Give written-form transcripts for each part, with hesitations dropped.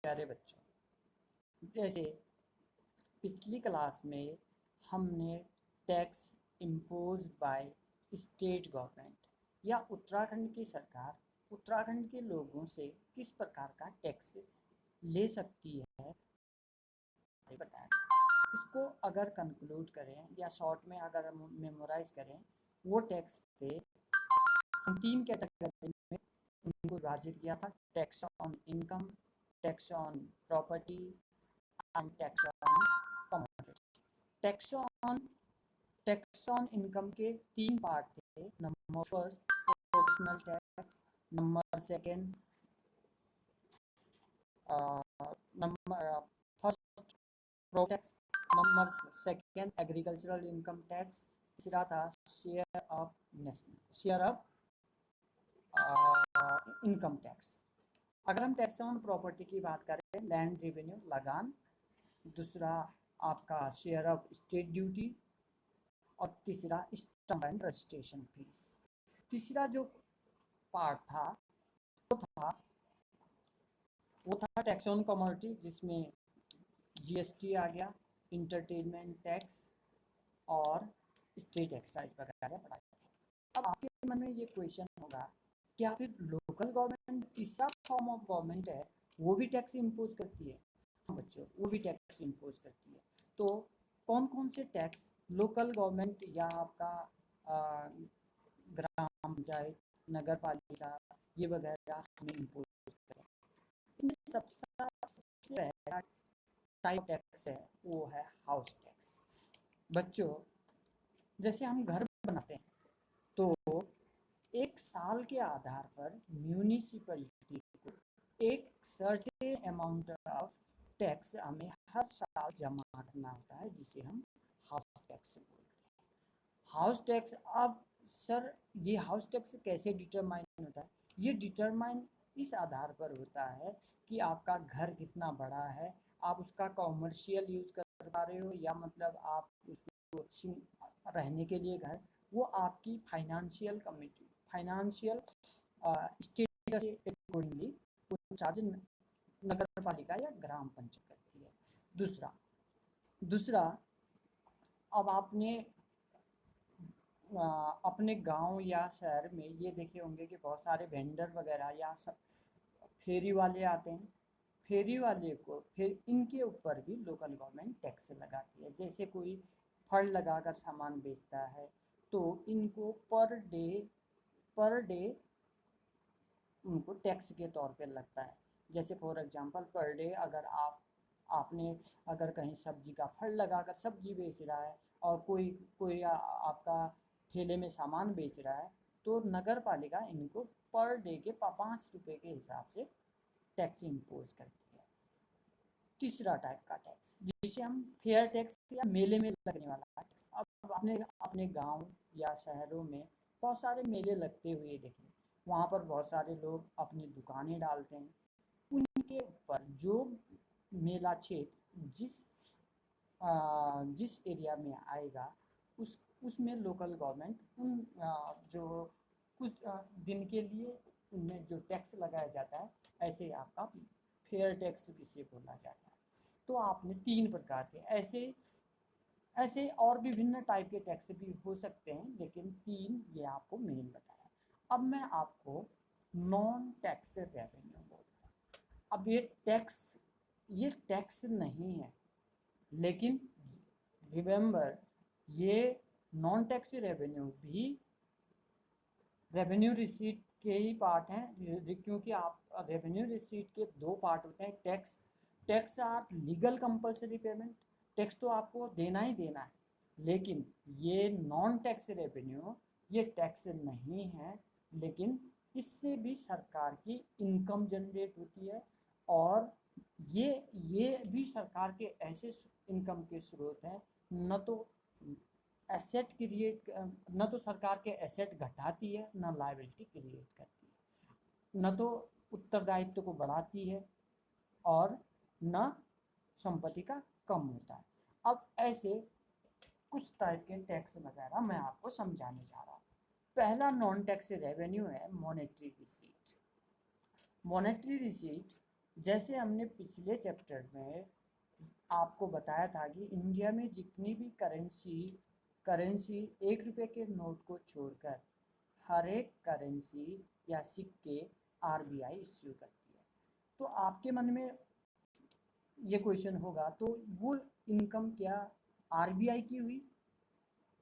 प्यारे बच्चों, जैसे पिछली क्लास में हमने tax impose by state government या उत्तराखंड की सरकार उत्तराखंड के लोगों से किस प्रकार का टैक्स ले सकती है बताया। इसको अगर कंक्लूड करें या शॉर्ट में अगर हम मेमोराइज करें, वो टैक्स थे 3 कैटेगरी में उनको विभाजित किया था। Tax on income, tax on property and tax on commodity. Tax on income के 3 पार्ट थे। Number first professional tax, number second number first pro tax, number second agricultural income tax, तीसरा था शेयर ऑफ इनकम टैक्स। अगर हम tax on property की बात करें, land revenue लगान, दूसरा आपका शेयर ऑफ स्टेट ड्यूटी और तीसरा स्टैम्प एंड रजिस्ट्रेशन फीस। तीसरा जो पार्ट था वो था टैक्स ऑन कमोडिटी, जिसमें जीएसटी आ गया, इंटरटेनमेंट टैक्स और स्टेट एक्साइज वगैरह पड़ा। अब आपके मन में ये क्वेश्चन होगा, क्या फिर लोकल गवर्नमेंट तीसरा फॉर्म ऑफ गवर्नमेंट है वो भी टैक्स इम्पोज करती है? हाँ बच्चों, वो भी टैक्स इम्पोज करती है। तो कौन कौन से टैक्स लोकल गवर्नमेंट या आपका ग्राम पंचायत, नगर पालिका ये वगैरह हमें इम्पोज करें? इसमें सबसे पहला टाइप टैक्स है वो है हाउस टैक्स। बच्चों, जैसे हम घर बनाते हैं तो एक साल के आधार पर म्यूनिसिपैलिटी को एक सर्टेन अमाउंट ऑफ टैक्स हमें हर साल जमा करना होता है, जिसे हम हाउस टैक्स बोलते हैं। हाउस टैक्स, अब सर ये हाउस टैक्स कैसे डिटरमाइन होता है? ये डिटरमाइन इस आधार पर होता है कि आपका घर कितना बड़ा है, आप उसका कॉमर्शियल यूज़ कर पा रहे हो या मतलब आप उसको रहने के लिए घर, वो आपकी फाइनेंशियल कमिटी फाइनेंशियल स्टेटस के अकॉर्डिंगली वो चार्ज नगर पालिका या ग्राम पंचायत करती है। दूसरा अब आपने अपने गांव या शहर में ये देखे होंगे कि बहुत सारे वेंडर वगैरह या फेरी वाले आते हैं। फेरी वाले को फिर इनके ऊपर भी लोकल गवर्नमेंट टैक्स लगाती है। जैसे कोई फल लगाकर सामान बेचता है तो इनको पर डे उनको टैक्स के तौर पे लगता है। जैसे फॉर एग्जांपल पर डे अगर आपने अगर कहीं सब्जी का फल लगाकर सब्जी बेच रहा है और कोई आपका ठेले में सामान बेच रहा है तो नगर पालिका इनको पर डे के 5 रुपये के हिसाब से टैक्स इम्पोज करती है। तीसरा टाइप का टैक्स जिसे हम फेयर टैक्स या मेले में लगने वाला टैक्स। अब आपने अपने गांव या शहरों में बहुत सारे मेले लगते हुए देखे, वहाँ पर बहुत सारे लोग अपनी दुकानें डालते हैं। उनके ऊपर जो मेला क्षेत्र जिस एरिया में आएगा उसमें लोकल गवर्नमेंट उन जो कुछ दिन के लिए उनमें जो टैक्स लगाया जाता है, ऐसे आपका फेयर टैक्स इसे बोला जाता है। तो आपने 3 प्रकार के ऐसे और भी विभिन्न टाइप के टैक्स भी हो सकते हैं, लेकिन 3 ये आपको मेन बताया। अब मैं आपको नॉन टैक्स रेवेन्यू बोल रहा हूँ। अब ये टैक्स नहीं है, लेकिन रिमेंबर ये नॉन टैक्स रेवेन्यू भी रेवेन्यू रिसीट के ही पार्ट हैं, क्योंकि आप रेवेन्यू रिसीट के 2 पार्ट होते हैं। Tax are legal compulsory payment, tax तो आपको देना ही देना है, लेकिन ये नॉन टैक्स रेवेन्यू ये टैक्स नहीं है, लेकिन इससे भी सरकार की इनकम जनरेट होती है और ये भी सरकार के ऐसे इनकम के स्रोत हैं, न तो एसेट क्रिएट न तो सरकार के एसेट घटाती है, न लायबिलिटी क्रिएट करती है, न तो उत्तरदायित्व को बढ़ाती है और न संपत्ति का कम होता है। अब ऐसे कुछ टाइप के टैक्स वगैरह मैं आपको समझाने जा रहा हूँ। पहला नॉन टैक्स रेवेन्यू है मॉनेटरी रिसीट। मॉनेटरी रिसीट जैसे हमने पिछले चैप्टर में आपको बताया था कि इंडिया में जितनी भी करेंसी 1 रुपये के नोट को छोड़कर हर एक करेंसी या सिक्के आरबीआई इश्यू करती है। तो आपके मन में ये क्वेश्चन होगा, तो वो इनकम क्या आरबीआई की हुई?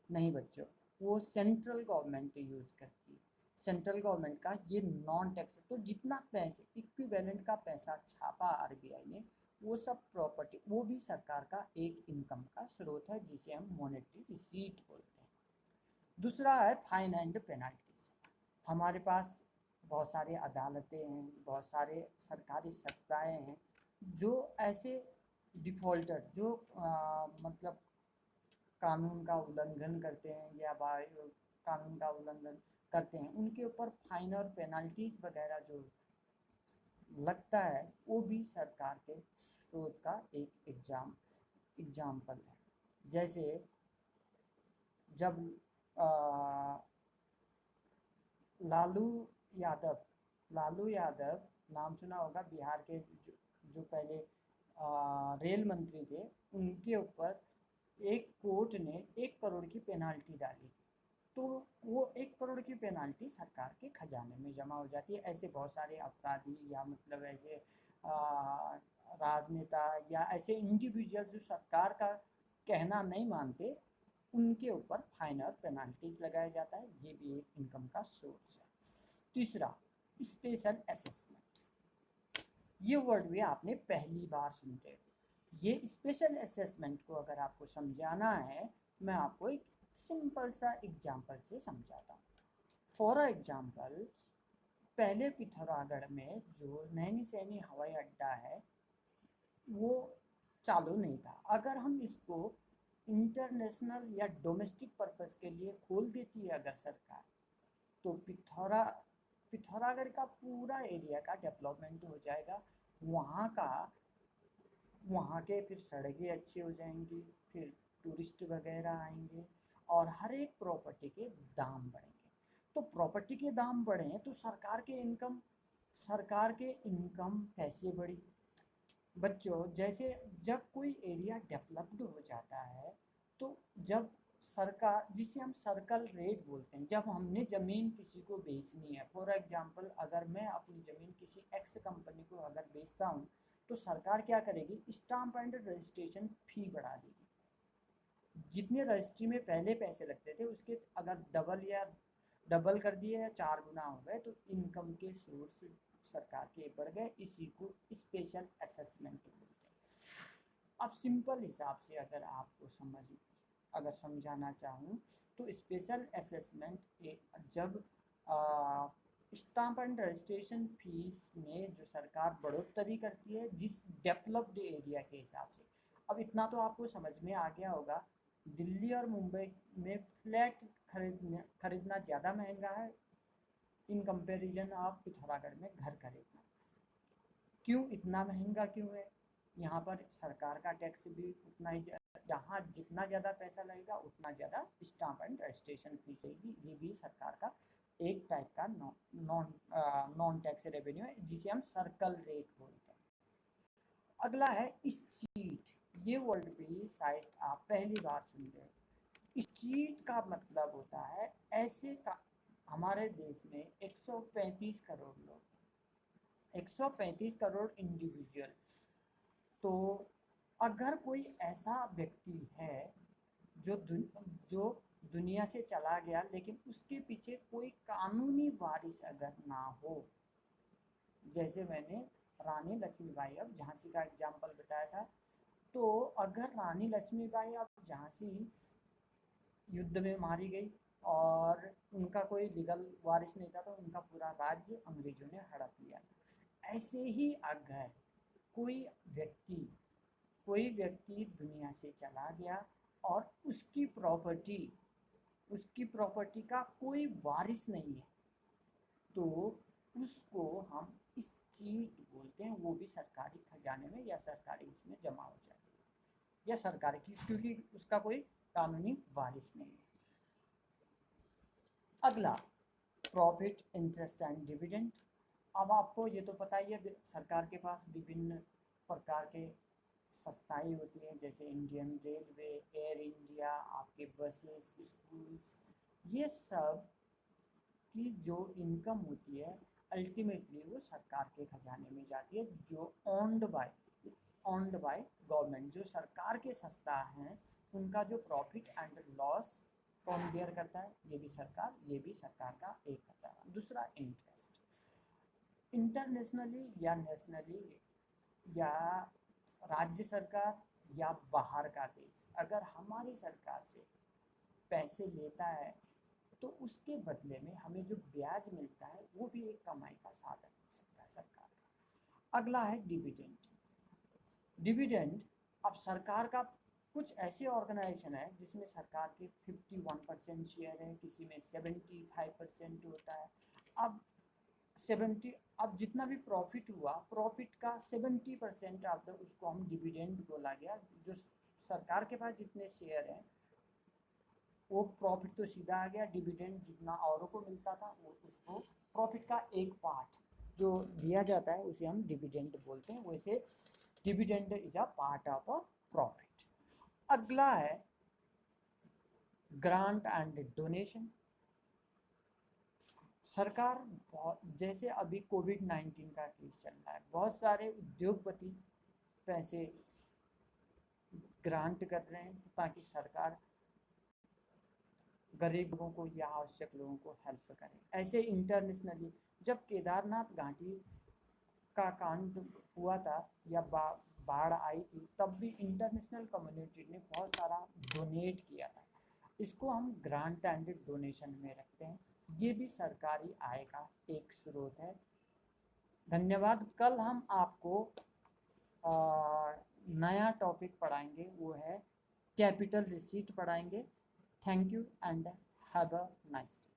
नहीं बच्चों, वो सेंट्रल गवर्नमेंट यूज करती है। सेंट्रल गवर्नमेंट का ये नॉन टैक्स, तो जितना पैसे इक्विवेलेंट का पैसा छापा आरबीआई ने, वो सब प्रॉपर्टी, वो भी सरकार का एक इनकम का स्रोत है, जिसे हम मॉनेटरी रिसीट बोलते हैं। दूसरा है फाइन एंड पेनल्टीज। हमारे पास बहुत सारे अदालतें हैं, बहुत सारे सरकारी संस्थाएं हैं जो ऐसे डिफ़ॉल्टर जो मतलब कानून का उल्लंघन करते हैं या कानून का उल्लंघन करते हैं, उनके ऊपर फाइन और पेनल्टीज वगैरह जो लगता है, वो भी सरकार के स्रोत का एक एग्जाम्पल है। जैसे जब लालू लालू यादव नाम सुना होगा, बिहार के जो पहले रेल मंत्री थे, उनके ऊपर एक कोर्ट ने 1 करोड़ की पेनाल्टी डाली थी। तो वो 1 करोड़ की पेनाल्टी सरकार के खजाने में जमा हो जाती है। ऐसे बहुत सारे अपराधी या मतलब ऐसे राजनेता या ऐसे इंडिविजुअल जो सरकार का कहना नहीं मानते, उनके ऊपर फाइन और पेनाल्टीज लगाया जाता है। ये भी एक इनकम का सोर्स है। तीसरा, स्पेशल असेसमेंट। ये वर्ड भी आपने पहली बार सुनते हो। ये स्पेशल असेसमेंट को अगर आपको समझाना है, मैं आपको एक सिंपल सा एग्जाम्पल से समझाता हूँ। फॉर एग्जाम्पल, पहले पिथौरागढ़ में जो नैनी सैनी हवाई अड्डा है, वो चालू नहीं था। अगर हम इसको इंटरनेशनल या डोमेस्टिक पर्पस के लिए खोल देती है अगर सरकार, तो पिथौरागढ़ का पूरा एरिया का डेवलपमेंट हो जाएगा। वहाँ के फिर सड़कें अच्छी हो जाएंगी, फिर टूरिस्ट वगैरह आएंगे और हर एक प्रॉपर्टी के दाम बढ़ेंगे। तो प्रॉपर्टी के दाम बढ़े तो सरकार के इनकम कैसे बढ़ी? बच्चों, जैसे जब कोई एरिया डेवलप्ड हो जाता है, तो जब सरकार, जिसे हम सर्कल रेट बोलते हैं, जब हमने ज़मीन किसी को बेचनी है, फॉर एग्जांपल अगर मैं अपनी ज़मीन किसी एक्स कंपनी को अगर बेचता हूँ, तो सरकार क्या करेगी? स्टाम्प एंड रजिस्ट्रेशन फ़ी बढ़ा देगी। जितने रजिस्ट्री में पहले पैसे लगते थे, उसके अगर डबल कर दिए या 4 गुना हो गए, तो इनकम के सोर्स सरकार के बढ़ गए। इसी को स्पेशल असेसमेंट बोलते हैं। अब सिंपल हिसाब से अगर समझाना चाहूँ, तो स्पेशल असेसमेंट जब स्टाम्प एंड रजिस्ट्रेशन फीस में जो सरकार बढ़ोतरी करती है जिस डेवलप्ड एरिया के हिसाब से। अब इतना तो आपको समझ में आ गया होगा, दिल्ली और मुंबई में फ्लैट खरीदना ज़्यादा महंगा है इन कंपैरिजन ऑफ पिथौरागढ़ में घर खरीदना। क्यों इतना महंगा क्यों है? यहाँ पर सरकार का टैक्स भी उतना ही, जहाँ जितना ज़्यादा पैसा लगेगा उतना ज़्यादा स्टाम्प एंड रजिस्ट्रेशन फीस रहेगी। ये भी सरकार का एक टाइप का नॉन टैक्स रेवेन्यू है, जिसे हम सर्कल रेट बोलते हैं। अगला है स्ट्रीट। ये वर्ड भी शायद आप पहली बार सुन रहे हो। स्ट्रीट का मतलब होता है ऐसे का, हमारे देश में 135 करोड़ लोग, 135 करोड़ इंडिविजुअल। तो अगर कोई ऐसा व्यक्ति है जो दुनिया से चला गया, लेकिन उसके पीछे कोई कानूनी वारिस अगर ना हो, जैसे मैंने रानी लक्ष्मीबाई अब झांसी का एग्जाम्पल बताया था, तो अगर रानी लक्ष्मीबाई अब झांसी युद्ध में मारी गई और उनका कोई लीगल वारिस नहीं था, तो उनका पूरा राज्य अंग्रेजों ने हड़प लिया। ऐसे ही अगर कोई व्यक्ति दुनिया से चला गया और उसकी प्रॉपर्टी का कोई वारिस नहीं है, तो उसको हम स्ट्रीट बोलते हैं। वो भी सरकारी खजाने में या सरकारी उसमें जमा हो जाती है, या सरकारी की, क्योंकि उसका कोई कानूनी वारिस नहीं है। अगला, प्रॉफिट, इंटरेस्ट एंड डिविडेंड। अब आपको ये तो पता ही है, सरकार के पास विभिन्न प्रकार के संस्थाएं होती हैं, जैसे इंडियन रेलवे, एयर इंडिया, आपके बसेस, स्कूल्स, ये सब की जो इनकम होती है अल्टीमेटली वो सरकार के खजाने में जाती है, जो ओन्ड बाय गवर्नमेंट। जो सरकार के संस्था हैं उनका जो प्रॉफिट एंड लॉस कौन बेयर करता है? ये भी सरकार का एक करता है। दूसरा, इंटरेस्ट। इंटरनेशनली या नेशनली या राज्य सरकार या बाहर का देश अगर हमारी सरकार से पैसे लेता है तो उसके बदले में हमें जो ब्याज मिलता है वो भी एक कमाई का साधन हो सकता है सरकार का। अगला है डिविडेंड। डिविडेंड, अब सरकार का कुछ ऐसे ऑर्गेनाइजेशन है जिसमें सरकार के 51% शेयर है, किसी में 75% होता है। अब 70, अब जितना भी प्रॉफिट हुआ, प्रॉफिट का 70% ऑफ द उसको हम डिविडेंड बोला गया। जो सरकार के पास जितने शेयर हैं वो प्रॉफिट तो सीधा आ गया, डिविडेंड जितना औरों को मिलता था वो उसको प्रॉफिट का एक पार्ट जो दिया जाता है उसे हम डिविडेंड बोलते हैं। वैसे dividend is a part of a profit. अगला है ग्रांट एंड डोनेशन। सरकार जैसे अभी कोविड-19 का केस चल रहा है, बहुत सारे उद्योगपति पैसे ग्रांट कर रहे हैं ताकि सरकार गरीब लोगों को या आवश्यक लोगों को हेल्प करें। ऐसे इंटरनेशनली जब केदारनाथ घाटी का कांड हुआ था या बाढ़ आई थी, तब भी इंटरनेशनल कम्युनिटी ने बहुत सारा डोनेट किया था। इसको हम ग्रांट एंड डोनेशन में रखते हैं। ये भी सरकारी आय का एक स्रोत है। धन्यवाद। कल हम आपको नया टॉपिक पढ़ाएंगे, वो है कैपिटल रिसीट पढ़ाएंगे। Thank you and have a nice day.